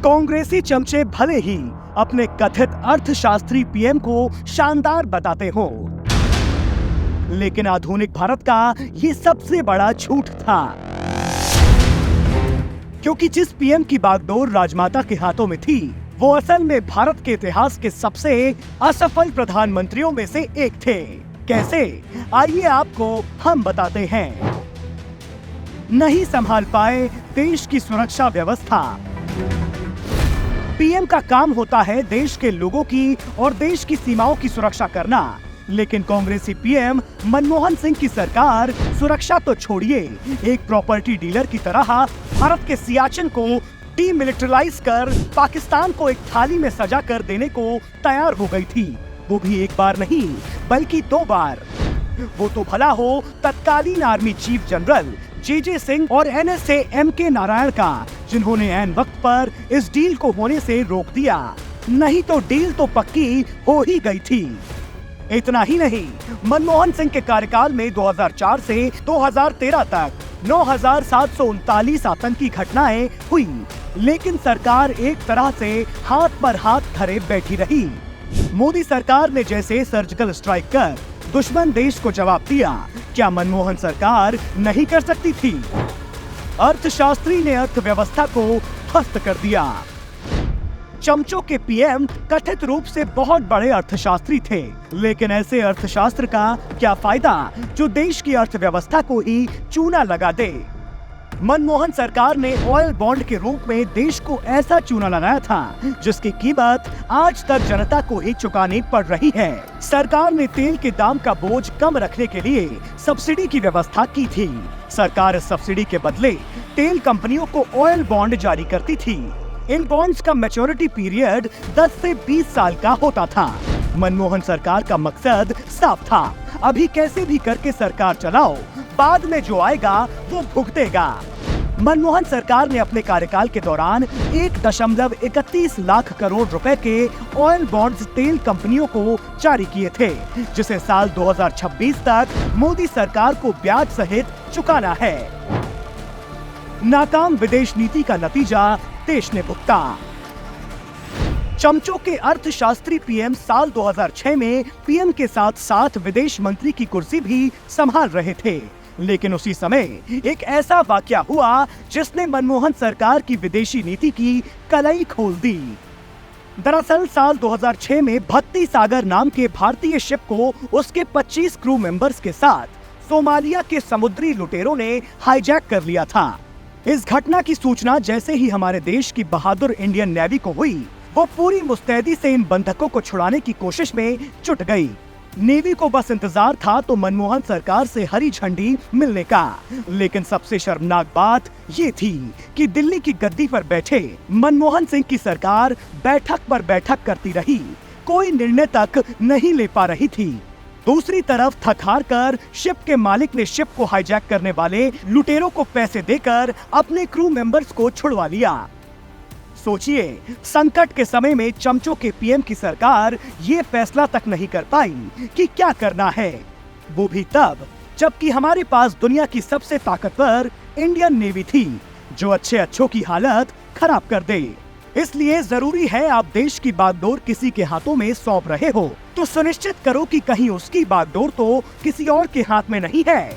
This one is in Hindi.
कांग्रेसी चमचे भले ही अपने कथित अर्थशास्त्री पीएम को शानदार बताते हो, लेकिन आधुनिक भारत का ये सबसे बड़ा झूठ था। क्योंकि जिस पीएम की बागडोर राजमाता के हाथों में थी, वो असल में भारत के इतिहास के सबसे असफल प्रधानमंत्रियों में से एक थे। कैसे? आइए आपको हम बताते हैं। नहीं संभाल पाए देश की सुरक्षा व्यवस्था। पीएम का काम होता है देश के लोगों की और देश की सीमाओं की सुरक्षा करना, लेकिन कांग्रेसी पीएम मनमोहन सिंह की सरकार सुरक्षा तो छोड़िए, एक प्रॉपर्टी डीलर की तरह भारत के सियाचिन को डीमिलिटराइज कर पाकिस्तान को एक थाली में सजा कर देने को तैयार हो गई थी। वो भी एक बार नहीं बल्कि 2 बार। वो तो भला हो तत्कालीन आर्मी चीफ जनरल जे सिंह और NSA MK नारायण का, जिन्होंने ऐन वक्त पर इस डील को होने से रोक दिया, नहीं तो डील तो पक्की हो ही गई थी। इतना ही नहीं, मनमोहन सिंह के कार्यकाल में 2004 से 2013 तक 9,739 आतंकी घटनाएं हुई, लेकिन सरकार एक तरह से हाथ पर हाथ धरे बैठी रही। मोदी सरकार ने जैसे सर्जिकल स्ट्राइक कर दुश्मन देश को जवाब दिया, क्या मनमोहन सरकार नहीं कर सकती थी? अर्थशास्त्री ने अर्थव्यवस्था को ध्वस्त कर दिया। चमचों के पीएम कथित रूप से बहुत बड़े अर्थशास्त्री थे, लेकिन ऐसे अर्थशास्त्र का क्या फायदा जो देश की अर्थव्यवस्था को ही चूना लगा दे। मनमोहन सरकार ने ऑयल बॉन्ड के रूप में देश को ऐसा चूना लगाया था जिसकी कीमत आज तक जनता को ही चुकानी पड़ रही है। सरकार ने तेल के दाम का बोझ कम रखने के लिए सब्सिडी की व्यवस्था की थी। सरकार इस सब्सिडी के बदले तेल कंपनियों को ऑयल बॉन्ड जारी करती थी। इन बॉन्ड्स का मैच्योरिटी पीरियड 10 से 20 साल का होता था। मनमोहन सरकार का मकसद साफ था, अभी कैसे भी करके सरकार चलाओ, बाद में जो आएगा वो भुगतेगा। मनमोहन सरकार ने अपने कार्यकाल के दौरान 1.31 लाख करोड़ रुपए के ऑयल बॉन्ड्स तेल कंपनियों को जारी किए थे, जिसे साल 2026 तक मोदी सरकार को ब्याज सहित चुकाना है। नाकाम विदेश नीति का नतीजा देश ने भुगता। चमचों के अर्थशास्त्री पीएम साल 2006 में पीएम के साथ साथ विदेश मंत्री की कुर्सी भी संभाल रहे थे, लेकिन उसी समय एक ऐसा वाकया हुआ जिसने मनमोहन सरकार की विदेशी नीति की कलई खोल दी। दरअसल साल 2006 में भक्ति सागर नाम के भारतीय शिप को उसके 25 क्रू मेंबर्स के साथ सोमालिया के समुद्री लुटेरों ने हाईजैक कर लिया था। इस घटना की सूचना जैसे ही हमारे देश की बहादुर इंडियन नेवी को हुई, वो पूरी मुस्तैदी से इन बंधकों को छुड़ाने की कोशिश में जुट गई। नेवी को बस इंतजार था तो मनमोहन सरकार से हरी झंडी मिलने का। लेकिन सबसे शर्मनाक बात ये थी कि दिल्ली की गद्दी पर बैठे मनमोहन सिंह की सरकार बैठक पर बैठक करती रही, कोई निर्णय तक नहीं ले पा रही थी। दूसरी तरफ थक हार कर शिप के मालिक ने शिप को हाईजैक करने वाले लुटेरों को पैसे देकर अपने क्रू मेंबर्स को छुड़वा लिया। सोचिए, संकट के समय में चमचों के पीएम की सरकार ये फैसला तक नहीं कर पाई कि क्या करना है, वो भी तब जबकि हमारे पास दुनिया की सबसे ताकतवर इंडियन नेवी थी, जो अच्छों की हालत खराब कर दे। इसलिए जरूरी है आप देश की बागडोर किसी के हाथों में सौंप रहे हो तो सुनिश्चित करो कि कहीं उसकी बागडोर तो किसी और के हाथ में नहीं है।